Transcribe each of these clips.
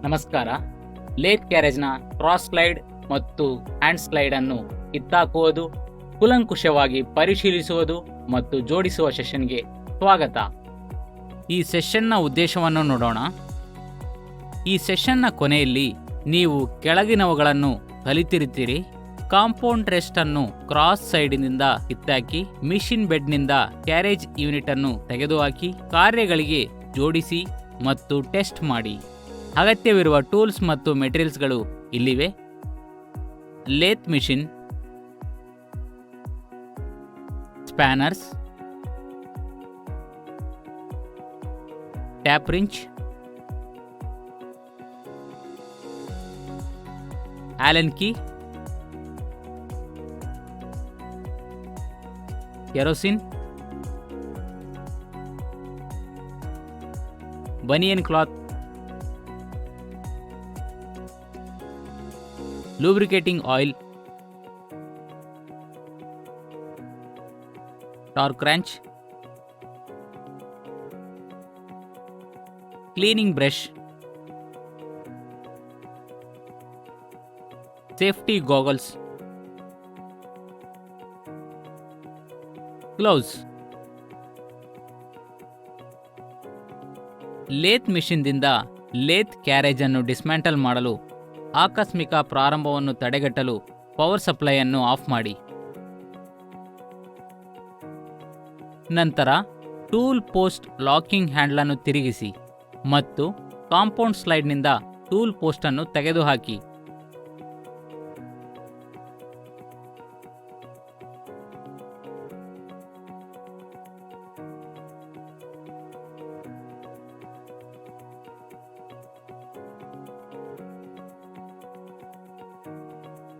ನಮಸ್ಕಾರ. Lathe ಕ್ಯಾರೇಜ್ನ cross slide ಮತ್ತು hand slide ಅನ್ನು ಕಿತ್ತಾಕುವುದು, ಕೂಲಂಕುಷವಾಗಿ ಪರಿಶೀಲಿಸುವುದು ಮತ್ತು ಜೋಡಿಸುವ ಸೆಷನ್ಗೆ ಸ್ವಾಗತ. ಈ ಸೆಷನ್ನ ಉದ್ದೇಶವನ್ನು ನೋಡೋಣ. ಈ ಸೆಷನ್ನ ಕೊನೆಯಲ್ಲಿ ನೀವು ಕೆಳಗಿನವುಗಳನ್ನು ಕಲಿತಿರುತ್ತೀರಿ. ಕಾಂಪೌಂಡ್ ರೆಸ್ಟ್ ಅನ್ನು ಕ್ರಾಸ್ ಸೈಡ್ನಿಂದ ಕಿತ್ತಾಕಿ, ಮಿಷಿನ್ ಬೆಡ್ನಿಂದ ಕ್ಯಾರೇಜ್ ಯೂನಿಟ್ ಅನ್ನು ತೆಗೆದುಹಾಕಿ, ಕಾರ್ಯಗಳಿಗೆ ಜೋಡಿಸಿ ಮತ್ತು ಟೆಸ್ಟ್ ಮಾಡಿ. ಅಗತ್ಯವಿರುವ ಟೂಲ್ಸ್ ಮತ್ತು ಮೆಟೀರಿಯಲ್ಸ್ಗಳು ಇಲ್ಲಿವೆ. Lathe machine, spanners, tap wrench, allen key, kerosene, banian cloth, lubricating oil, torque wrench, cleaning brush, safety goggles, gloves. Lathe ಮಿಷಿನ್ದಿಂದ ಲೇತ್ ಕ್ಯಾರೇಜ್ ಅನ್ನು ಡಿಸ್ಮ್ಯಾಂಟಲ್ ಮಾಡಲು, ಆಕಸ್ಮಿಕ ಪ್ರಾರಂಭವನ್ನು ತಡೆಗಟ್ಟಲು ಪವರ್ ಸಪ್ಲೈಯನ್ನು ಆಫ್ ಮಾಡಿ. ನಂತರ ಟೂಲ್ ಪೋಸ್ಟ್ ಲಾಕಿಂಗ್ ಹ್ಯಾಂಡಲನ್ನು ತಿರುಗಿಸಿ ಮತ್ತು ಕಾಂಪೌಂಡ್ ಸ್ಲೈಡ್ನಿಂದ ಟೂಲ್ ಪೋಸ್ಟ್ ಅನ್ನು ತೆಗೆದುಹಾಕಿ.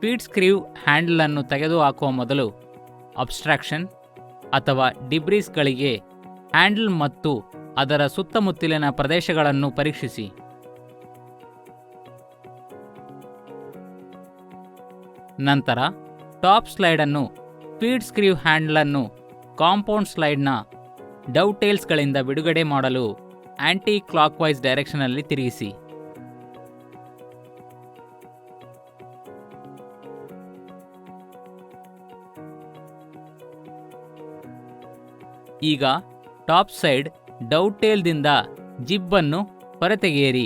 ಫೀಡ್ ಸ್ಕ್ರೀವ್ ಹ್ಯಾಂಡಲ್ ಅನ್ನು ತೆಗೆದುಹಾಕುವ ಮೊದಲು ಅಬ್ಸ್ಟ್ರಾಕ್ಷನ್ ಅಥವಾ ಡಿಬ್ರೀಸ್ಗಳಿಗೆ ಹ್ಯಾಂಡಲ್ ಮತ್ತು ಅದರ ಸುತ್ತಮುತ್ತಲಿನ ಪ್ರದೇಶಗಳನ್ನು ಪರೀಕ್ಷಿಸಿ. ನಂತರ ಟಾಪ್ ಸ್ಲೈಡ್ ಅನ್ನು ಫೀಡ್ ಸ್ಕ್ರೀವ್ ಹ್ಯಾಂಡಲ್ ಅನ್ನು ಕಾಂಪೌಂಡ್ ಸ್ಲೈಡ್ನ ಡೌಟೇಲ್ಸ್ಗಳಿಂದ ಬಿಡುಗಡೆ ಮಾಡಲು ಆಂಟಿ ಕ್ಲಾಕ್ ವೈಸ್ ಡೈರೆಕ್ಷನ್ನಲ್ಲಿ ತಿರುಗಿಸಿ. ಈಗ ಟಾಪ್ ಸೈಡ್ ಡೌಟೇಲ್ದಿಂದ ಜಿಬ್ ಅನ್ನು ಹೊರತೆಗೆಯಿರಿ.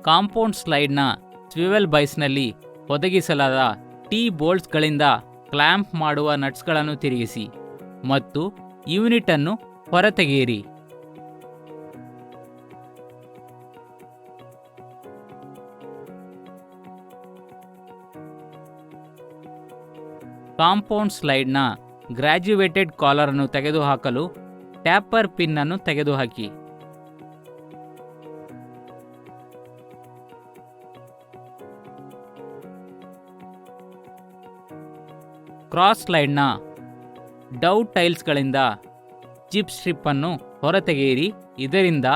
ಕಾಂಪೌಂಡ್ ಸ್ಲೈಡ್ನ ಸ್ವಿವೆಲ್ ಬೈಸ್ನಲ್ಲಿ ಒದಗಿಸಲಾದ ಟೀ ಬೋಲ್ಟ್ಸ್ಗಳಿಂದ ಕ್ಲ್ಯಾಂಪ್ ಮಾಡುವ ನಟ್ಸ್ಗಳನ್ನು ತಿರುಗಿಸಿ ಮತ್ತು ಯೂನಿಟ್ ಅನ್ನು ಹೊರತೆಗೆಯಿರಿ. ಕಾಂಪೌಂಡ್ ಸ್ಲೈಡ್ನ ಗ್ರಾಜ್ಯುವೇಟೆಡ್ ಕಾಲರ್ ಅನ್ನು ತೆಗೆದುಹಾಕಲು ಟ್ಯಾಪರ್ ಪಿನ್ ಅನ್ನು ತೆಗೆದುಹಾಕಿ. ಕ್ರಾಸ್ ಸ್ಲೈಡ್ನ ಡೌ ಟೈಲ್ಸ್ಗಳಿಂದ ಜಿಪ್ ಸ್ಟ್ರಿಪ್ ಅನ್ನು ಹೊರತೆಗೆಯಿರಿ. ಇದರಿಂದ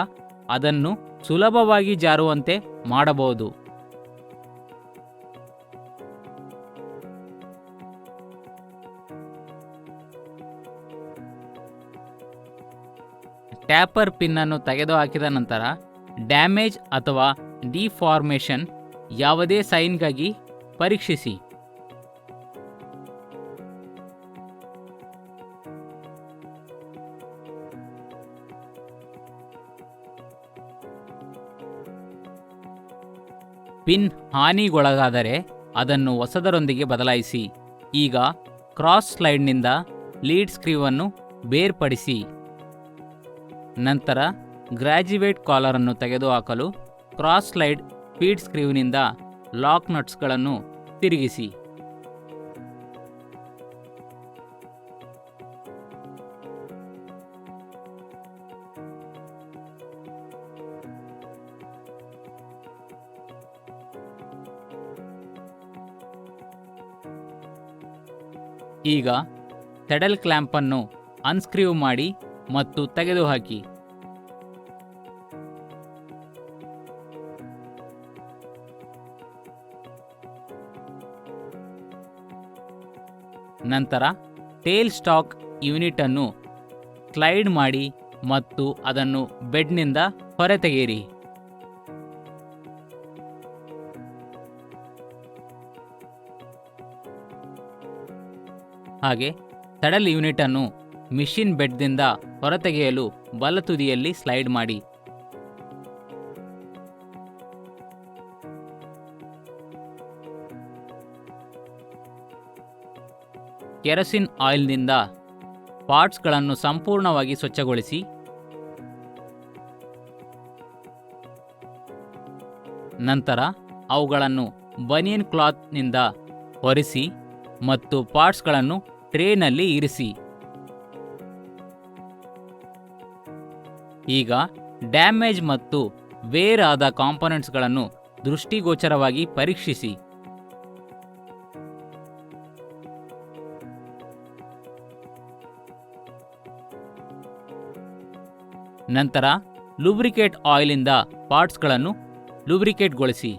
ಅದನ್ನು ಸುಲಭವಾಗಿ ಜಾರುವಂತೆ ಮಾಡಬಹುದು. ಟ್ಯಾಪರ್ ಪಿನ್ ಅನ್ನು ತೆಗೆದುಹಾಕಿದ ನಂತರ ಡ್ಯಾಮೇಜ್ ಅಥವಾ ಡಿಫಾರ್ಮೇಷನ್ ಯಾವುದೇ ಸೈನ್ಗಾಗಿ ಪರೀಕ್ಷಿಸಿ. ಪಿನ್ ಹಾನಿಗೊಳಗಾದರೆ ಅದನ್ನು ಹೊಸದರೊಂದಿಗೆ ಬದಲಾಯಿಸಿ. ಈಗ ಕ್ರಾಸ್ ಸ್ಲೈಡ್ನಿಂದ ಲೀಡ್ ಸ್ಕ್ರೀವ್ ಅನ್ನು ಬೇರ್ಪಡಿಸಿ. ನಂತರ ಗ್ರಾಜ್ಯುವೇಟ್ ಕಾಲರ್ ಅನ್ನು ತೆಗೆದುಹಾಕಲು ಕ್ರಾಸ್ ಸ್ಲೈಡ್ ಫೀಡ್ ಸ್ಕ್ರೀವ್ನಿಂದ ಲಾಕ್ ನಟ್ಸ್ಗಳನ್ನು ತಿರುಗಿಸಿ. ಈಗ ಸೆಡಲ್ ಕ್ಲ್ಯಾಂಪ್ ಅನ್ನು ಅನ್ಸ್ಕ್ರೀವ್ ಮಾಡಿ ಮತ್ತು ತೆಗೆದುಹಾಕಿ. ನಂತರ ಟೇಲ್ ಸ್ಟಾಕ್ ಯೂನಿಟ್ ಅನ್ನು ಸ್ಲೈಡ್ ಮಾಡಿ ಮತ್ತು ಅದನ್ನು ಬೆಡ್ನಿಂದ ಹೊರತೆಗೆಯಿರಿ. ಹಾಗೆ ಸೆಡಲ್ ಯೂನಿಟ್ ಅನ್ನು ಮಿಷಿನ್ ಬೆಡ್ದಿಂದ ಹೊರತೆಗೆಯಲು ಬಲ ತುದಿಯಲ್ಲಿ ಸ್ಲೈಡ್ ಮಾಡಿ. ಕೆರಸಿನ್ ಆಯಿಲ್ನಿಂದ ಪಾರ್ಟ್ಸ್ಗಳನ್ನು ಸಂಪೂರ್ಣವಾಗಿ ಸ್ವಚ್ಛಗೊಳಿಸಿ. ನಂತರ ಅವುಗಳನ್ನು ಬನಿಯನ್ ಕ್ಲಾತ್ನಿಂದ ಒರೆಸಿ ಮತ್ತು ಪಾರ್ಟ್ಸ್ಗಳನ್ನು ಟ್ರೇನಲ್ಲಿ ಇರಿಸಿ. ಈಗ ಡ್ಯಾಮೇಜ್ ಮತ್ತು ವೇರ್ ಆದ ಕಾಂಪೊನೆಂಟ್ಸ್ಗಳನ್ನು ದೃಷ್ಟಿಗೋಚರವಾಗಿ ಪರೀಕ್ಷಿಸಿ. ನಂತರ ಲೂಬ್ರಿಕೇಟ್ ಆಯಿಲಿಂದ ಪಾರ್ಟ್ಸ್ಗಳನ್ನು ಲೂಬ್ರಿಕೇಟ್ಗೊಳಿಸಿ.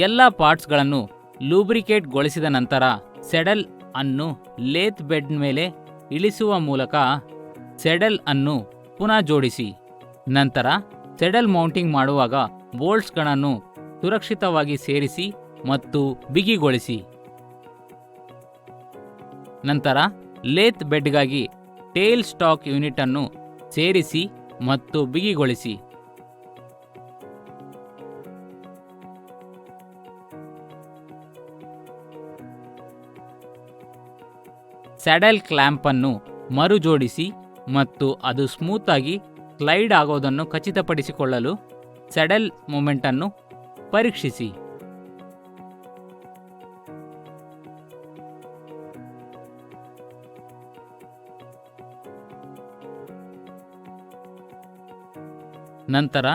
ಎಲ್ಲ ಪಾರ್ಟ್ಸ್ಗಳನ್ನು ಲೂಬ್ರಿಕೇಟ್ಗೊಳಿಸಿದ ನಂತರ ಸೆಡಲ್ ಅನ್ನು ಲೇತ್ ಬೆಡ್ ಮೇಲೆ ಇಳಿಸುವ ಮೂಲಕ ಸೆಡಲ್ ಅನ್ನು ಪುನಃ ಜೋಡಿಸಿ. ನಂತರ ಸೆಡಲ್ ಮೌಂಟಿಂಗ್ ಮಾಡುವಾಗ ಬೋಲ್ಟ್ಸ್ಗಳನ್ನು ಸುರಕ್ಷಿತವಾಗಿ ಸೇರಿಸಿ ಮತ್ತು ಬಿಗಿಗೊಳಿಸಿ. ನಂತರ ಲೇತ್ ಬೆಡ್ಗಾಗಿ ಟೇಲ್ ಸ್ಟಾಕ್ ಯೂನಿಟ್ ಅನ್ನು ಸೇರಿಸಿ ಮತ್ತು ಬಿಗಿಗೊಳಿಸಿ. ಸ್ಯಾಡಲ್ ಕ್ಲ್ಯಾಂಪ್ ಅನ್ನು ಮರುಜೋಡಿಸಿ ಮತ್ತು ಅದು ಸ್ಮೂತ್ ಆಗಿ ಸ್ಲೈಡ್ ಆಗೋದನ್ನು ಖಚಿತಪಡಿಸಿಕೊಳ್ಳಲು ಸ್ಯಾಡಲ್ ಮೂಮೆಂಟ್ ಅನ್ನು ಪರೀಕ್ಷಿಸಿ. ನಂತರ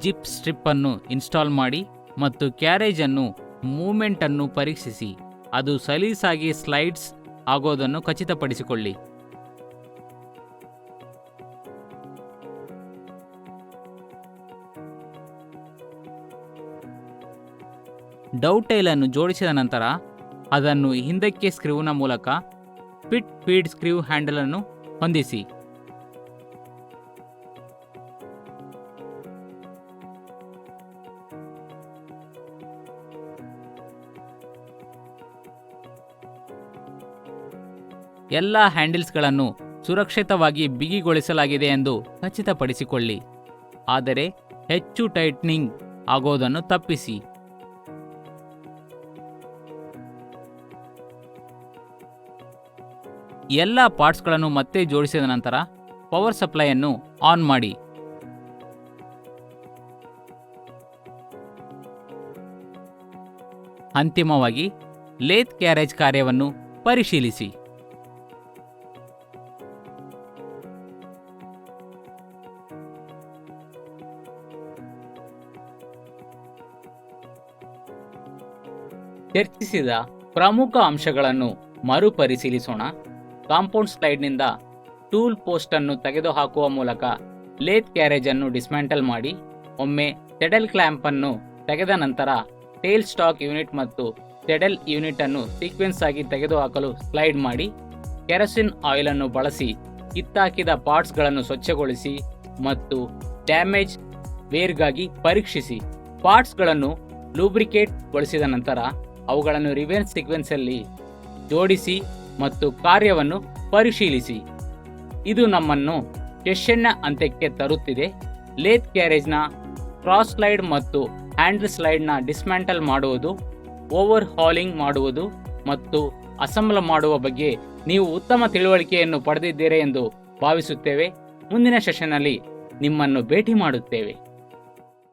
ಜಿಪ್ ಸ್ಟ್ರಿಪ್ ಅನ್ನು ಇನ್ಸ್ಟಾಲ್ ಮಾಡಿ ಮತ್ತು ಕ್ಯಾರೇಜ್ ಅನ್ನು ಮೂವ್ಮೆಂಟ್ ಅನ್ನು ಪರೀಕ್ಷಿಸಿ. ಅದು ಸಲೀಸಾಗಿ ಸ್ಲೈಡ್ಸ್ ಆಗೋದನ್ನು ಖಚಿತಪಡಿಸಿಕೊಳ್ಳಿ. ಡೌಟೈಲ್ ಅನ್ನು ಜೋಡಿಸಿದ ನಂತರ ಅದನ್ನು ಹಿಂದಕ್ಕೆ ಸ್ಕ್ರೀವ್ನ ಮೂಲಕ ಫೀಡ್ ಸ್ಕ್ರೀವ್ ಹ್ಯಾಂಡಲ್ ಅನ್ನು ಹೊಂದಿಸಿ. ಎಲ್ಲ ಹ್ಯಾಂಡಲ್ಸ್ಗಳನ್ನು ಸುರಕ್ಷಿತವಾಗಿ ಬಿಗಿಗೊಳಿಸಲಾಗಿದೆ ಎಂದು ಖಚಿತಪಡಿಸಿಕೊಳ್ಳಿ, ಆದರೆ ಹೆಚ್ಚು ಟೈಟ್ನಿಂಗ್ ಆಗೋದನ್ನು ತಪ್ಪಿಸಿ. ಎಲ್ಲ ಪಾರ್ಟ್ಸ್ಗಳನ್ನು ಮತ್ತೆ ಜೋಡಿಸಿದ ನಂತರ ಪವರ್ ಸಪ್ಲೈಯನ್ನು ಆನ್ ಮಾಡಿ. ಅಂತಿಮವಾಗಿ ಲೇತ್ ಕ್ಯಾರೇಜ್ ಕಾರ್ಯವನ್ನು ಪರಿಶೀಲಿಸಿ. ಚರ್ಚಿಸಿದ ಪ್ರಮುಖ ಅಂಶಗಳನ್ನು ಮರುಪರಿಶೀಲಿಸೋಣ. ಕಾಂಪೌಂಡ್ ಸ್ಲೈಡ್ನಿಂದ ಟೂಲ್ ಪೋಸ್ಟ್ ಅನ್ನು ತೆಗೆದುಹಾಕುವ ಮೂಲಕ ಲೇತ್ ಕ್ಯಾರೇಜ್ ಅನ್ನು ಡಿಸ್ಮ್ಯಾಂಟಲ್ ಮಾಡಿ. ಒಮ್ಮೆ ಸೆಡಲ್ ಕ್ಲ್ಯಾಂಪ್ ಅನ್ನು ತೆಗೆದ ನಂತರ ಟೇಲ್ ಸ್ಟಾಕ್ ಯೂನಿಟ್ ಮತ್ತು ಸೆಡಲ್ ಯೂನಿಟ್ ಅನ್ನು ಸೀಕ್ವೆನ್ಸ್ ಆಗಿ ತೆಗೆದುಹಾಕಲು ಸ್ಲೈಡ್ ಮಾಡಿ. ಕೆರಸಿನ್ ಆಯಿಲ್ ಅನ್ನು ಬಳಸಿ ಕಿತ್ತಾಕಿದ ಪಾರ್ಟ್ಸ್ಗಳನ್ನು ಸ್ವಚ್ಛಗೊಳಿಸಿ ಮತ್ತು ಡ್ಯಾಮೇಜ್ ವೇರ್ಗಾಗಿ ಪರೀಕ್ಷಿಸಿ. ಪಾರ್ಟ್ಸ್ಗಳನ್ನು ಲೂಬ್ರಿಕೇಟ್ಗೊಳಿಸಿದ ನಂತರ ಅವುಗಳನ್ನು ರಿವರ್ಸ್ ಸೀಕ್ವೆನ್ಸಲ್ಲಿ ಜೋಡಿಸಿ ಮತ್ತು ಕಾರ್ಯವನ್ನು ಪರಿಶೀಲಿಸಿ. ಇದು ನಮ್ಮನ್ನು ಸೆಷನ್ನ ಅಂತ್ಯಕ್ಕೆ ತರುತ್ತಿದೆ. ಲೇತ್ ಕ್ಯಾರೇಜ್ನ ಕ್ರಾಸ್ ಸ್ಲೈಡ್ ಮತ್ತು ಹ್ಯಾಂಡಲ್ ಸ್ಲೈಡ್ನ ಡಿಸ್ಮ್ಯಾಂಟಲ್ ಮಾಡುವುದು, ಓವರ್ ಹಾಲಿಂಗ್ ಮಾಡುವುದು ಮತ್ತು ಅಸೆಂಬಲ್ ಮಾಡುವ ಬಗ್ಗೆ ನೀವು ಉತ್ತಮ ತಿಳುವಳಿಕೆಯನ್ನು ಪಡೆದಿದ್ದೀರಿ ಎಂದು ಭಾವಿಸುತ್ತೇವೆ. ಮುಂದಿನ ಸೆಷನ್ನಲ್ಲಿ ನಿಮ್ಮನ್ನು ಭೇಟಿ ಮಾಡುತ್ತೇವೆ.